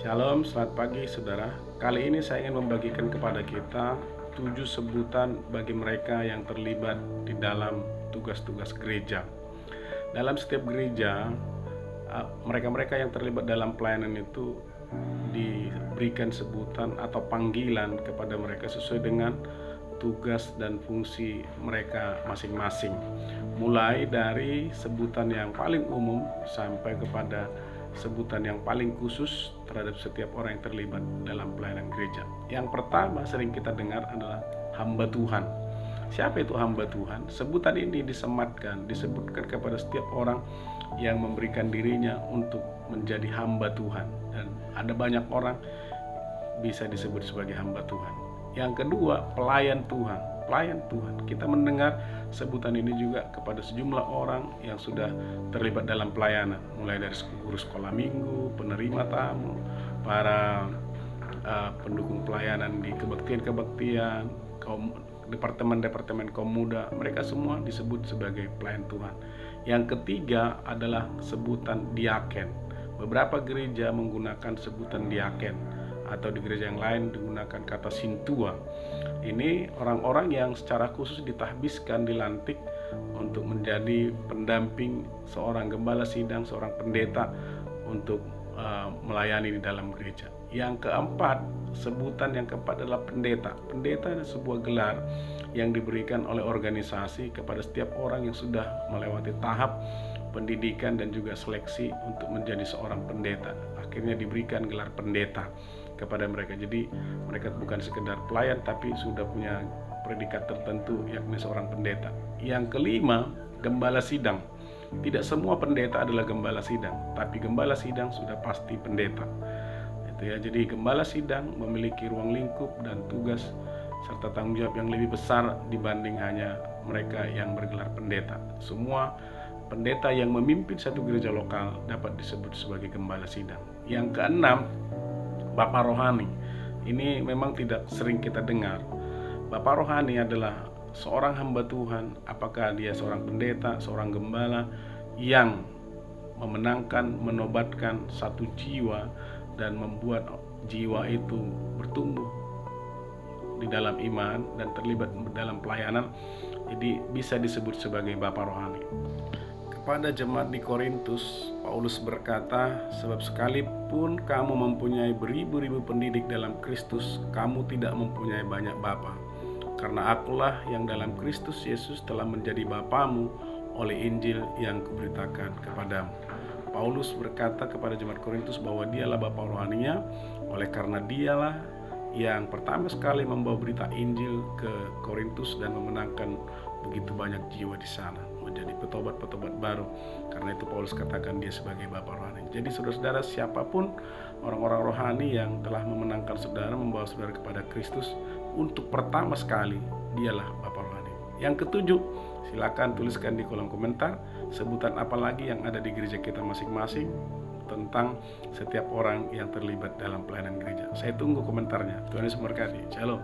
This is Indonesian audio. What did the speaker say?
Shalom, selamat pagi saudara. Kali ini saya ingin membagikan kepada kita 7 sebutan bagi mereka yang terlibat di dalam tugas-tugas gereja. Dalam setiap gereja, mereka-mereka yang terlibat dalam pelayanan itu diberikan sebutan atau panggilan kepada mereka sesuai dengan tugas dan fungsi mereka masing-masing. Mulai dari sebutan yang paling umum sampai kepada sebutan yang paling khusus terhadap setiap orang yang terlibat dalam pelayanan gereja. Yang pertama sering kita dengar adalah hamba Tuhan. Siapa itu hamba Tuhan? Sebutan ini disebutkan kepada setiap orang yang memberikan dirinya untuk menjadi hamba Tuhan. Dan ada banyak orang bisa disebut sebagai hamba Tuhan. Yang kedua, pelayan Tuhan. Pelayan Tuhan. Kita mendengar sebutan ini juga kepada sejumlah orang yang sudah terlibat dalam pelayanan, mulai dari guru sekolah minggu, penerima tamu, para pendukung pelayanan di kebaktian, departemen-departemen kaum muda. Mereka semua disebut sebagai pelayan Tuhan. Yang ketiga adalah sebutan diaken. Beberapa gereja menggunakan sebutan diaken, atau di gereja yang lain digunakan kata sintua. Ini orang-orang yang secara khusus ditahbiskan, dilantik untuk menjadi pendamping seorang gembala sidang, seorang pendeta untuk melayani di dalam gereja. Yang keempat, sebutan yang keempat adalah pendeta. Pendeta adalah sebuah gelar yang diberikan oleh organisasi kepada setiap orang yang sudah melewati tahap pendidikan dan juga seleksi untuk menjadi seorang pendeta. Akhirnya diberikan gelar pendeta kepada mereka. Jadi mereka bukan sekedar pelayan tapi sudah punya predikat tertentu, yakni seorang pendeta. Yang kelima, gembala sidang. Tidak semua pendeta adalah gembala sidang, tapi gembala sidang sudah pasti pendeta. Itu ya. Jadi gembala sidang memiliki ruang lingkup dan tugas serta tanggung jawab yang lebih besar dibanding hanya mereka yang bergelar pendeta. Semua pendeta yang memimpin satu gereja lokal dapat disebut sebagai gembala sidang. Yang keenam, Bapak Rohani. Ini memang tidak sering kita dengar. Bapak Rohani adalah seorang hamba Tuhan, apakah dia seorang pendeta, seorang gembala yang memenangkan, menobatkan satu jiwa dan membuat jiwa itu bertumbuh di dalam iman dan terlibat dalam pelayanan. Jadi bisa disebut sebagai Bapak Rohani. Pada jemaat di Korintus, Paulus berkata, sebab sekalipun kamu mempunyai beribu-ribu pendidik dalam Kristus, kamu tidak mempunyai banyak bapa. Karena akulah yang dalam Kristus Yesus telah menjadi bapamu oleh Injil yang kuberitakan kepadamu. Paulus berkata kepada jemaat Korintus bahwa dialah bapa rohaninya, oleh karena dialah yang pertama sekali membawa berita Injil ke Korintus dan memenangkan begitu banyak jiwa di sana, menjadi petobat-petobat baru. Karena itu Paulus katakan dia sebagai Bapak rohani. Jadi saudara-saudara, siapapun orang-orang rohani yang telah memenangkan saudara, membawa saudara kepada Kristus, untuk pertama sekali dialah Bapak rohani. Yang ketujuh, silakan tuliskan di kolom komentar sebutan apa lagi yang ada di gereja kita masing-masing tentang setiap orang yang terlibat dalam pelayanan gereja. Saya tunggu komentarnya. Tuhan Yesus memberkati. Shalom.